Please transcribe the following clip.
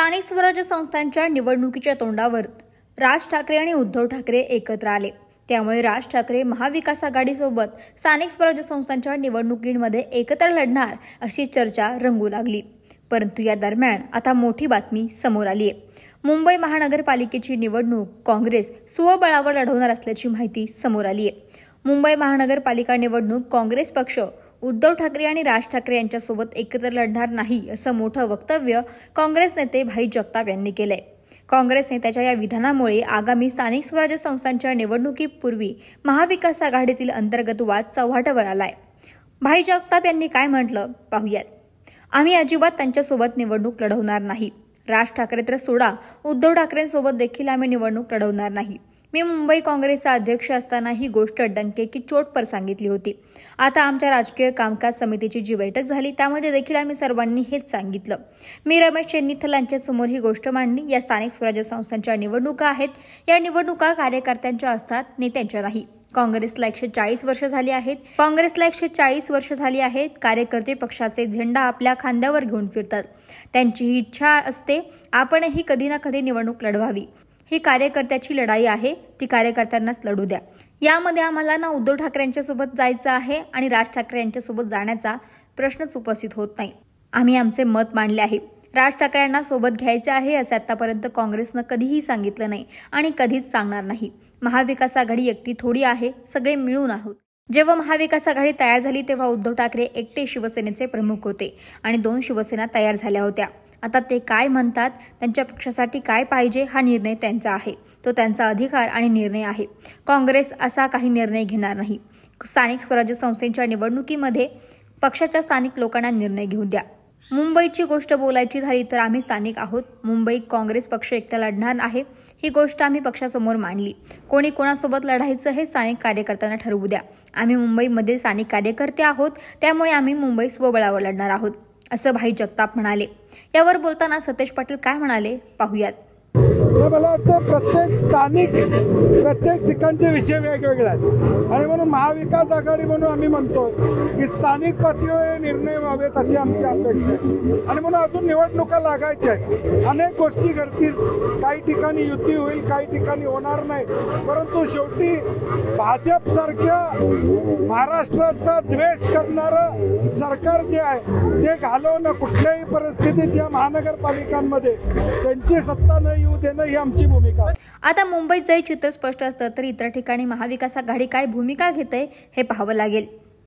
स्थानिक स्वराज्य संस्थांच्या निवडणुकीच्या तोंडावर राज ठाकरे आणि उद्धव ठाकरे एकत्र आले। त्यामुळे राज ठाकरे महाविकास आघाडीसोबत स्थानिक स्वराज्य संस्थांच्या निवडणुकीमध्ये एकत्र लढणार अशी चर्चा रंगू लागली। परंतु या दरम्यान आता मोठी बातमी समोर आली आहे। मुंबई महानगरपालिकेची निवडणूक काँग्रेस स्वबळावर लढवणार असल्याची माहिती समोर आली आहे। मुंबई महानगरपालिका निवडणूक काँग्रेस पक्ष उद्धव ठाकरे आणि राज ठाकरे यांच्यासोबत एकत्र लढणार नाही असं मोठं वक्तव्य काँग्रेस नेते भाई जगताप यांनी केलंय। काँग्रेस नेत्याच्या या विधानामुळे आगामी स्थानिक स्वराज्य संस्थांच्या निवडणुकीपूर्वी महाविकास आघाडीतील अंतर्गत वाद चव्हाट्यावर आलाय। भाई जगताप यांनी काय म्हटलं पाहूयात। आम्ही अजिबात त्यांच्यासोबत निवडणूक लढवणार नाही। राज ठाकरे तर सोडा, उद्धव ठाकरेंसोबत देखील आम्ही निवडणूक लढवणार नाही। मी मुंबई काँग्रेसचा अध्यक्ष असताना ही गोष्ट डंके की चोट पर सांगितली होती। आता आमच्या राजकीय कामकाज समितीची जी बैठक झाली त्यामध्ये देखील आम्ही सर्वांनी हेच सांगितलं। मी रमेश चेन्नीथल यांच्यासमोर ही गोष्ट मांडली। या स्थानिक स्वराज्य संस्थांच्या निवडणुका आहेत। या निवडणुका कार्यकर्त्यांच्या असतात, नेत्यांच्या नाही। काँग्रेसला 140 वर्ष झाली आहेत। कार्यकर्ते पक्षाचे झेंडा आपल्या खांद्यावर घेऊन फिरतात। त्यांची ही इच्छा असते आपणही कधी ना कधी निवडणूक लढवावी। ही कार्यकर्त्याची लढाई आहे, ती कार्यकर्त्यांनाच लढू द्या। यामध्ये आम्हाला ना उद्धव ठाकरे यांच्यासोबत जायचं आहे आणि राज ठाकरे यांच्यासोबत जाण्याचा प्रश्नच उपस्थित होत नाही। आम्ही आमचे मत मांडले आहे। राज ठाकरे यांना सोबत घ्यायचे आहे असे आतापर्यंत काँग्रेसनं कधीही सांगितलं नाही आणि कधीच सांगणार नाही। महाविकास आघाडी एकटी थोडी आहे, सगळे मिळून आहोत। जेव्हा महाविकास आघाडी तयार झाली तेव्हा उद्धव ठाकरे एकटे शिवसेनेचे प्रमुख होते आणि 2 शिवसेना तयार झाल्या होत्या। आता ते काय म्हणतात, त्यांच्या पक्षासाठी काय पाहिजे हा निर्णय त्यांचा आहे, तो त्यांचा अधिकार आणि निर्णय आहे। काँग्रेस असा काही निर्णय घेणार नाही। स्थानिक स्वराज्य संस्थेच्या निवडणुकीमध्ये पक्षाच्या स्थानिक लोकांना निर्णय घेऊ द्या। मुंबईची गोष्ट बोलायची झाली तर आम्ही स्थानिक आहोत। मुंबई काँग्रेस पक्ष एकटा लढणार आहे, ही गोष्ट आम्ही पक्षासमोर मांडली। कोणी कोणासोबत लढायचं हे स्थानिक कार्यकर्त्यांना ठरवू द्या। आम्ही मुंबईमध्ये स्थानिक कार्यकर्ते आहोत, त्यामुळे आम्ही मुंबई स्वबळावर लढणार आहोत असं भाई जगताप म्हणाले। यावर बोलताना सतेज पाटील काय म्हणाले पाहूयात। मला वाटतं प्रत्येक ठिकाणचे विषय वेगवेगळे आहेत आणि म्हणून महाविकास आघाडी म्हणून आम्ही म्हणतो की स्थानिक पातळीवर निर्णय व्हावेत अशी आमची अपेक्षा आहे आणि म्हणून अजून निवडणुका लागायच्या आहेत। अनेक गोष्टी घडतील, काही ठिकाणी युती होईल, काही ठिकाणी होणार नाही। परंतु शेवटी भाजप सारख्या महाराष्ट्राचा द्वेष करणारं सरकार जे आहे ते घालवणं कुठल्याही परिस्थितीत या महानगरपालिकांमध्ये त्यांची सत्ता न येऊ देणं ही आमची भूमिका आहे। आता मुंबईत जरी चित्र स्पष्ट असतं तर इतर ठिकाणी महाविकास आघाडी काय भूमिका घेते हे पाहावं लागेल।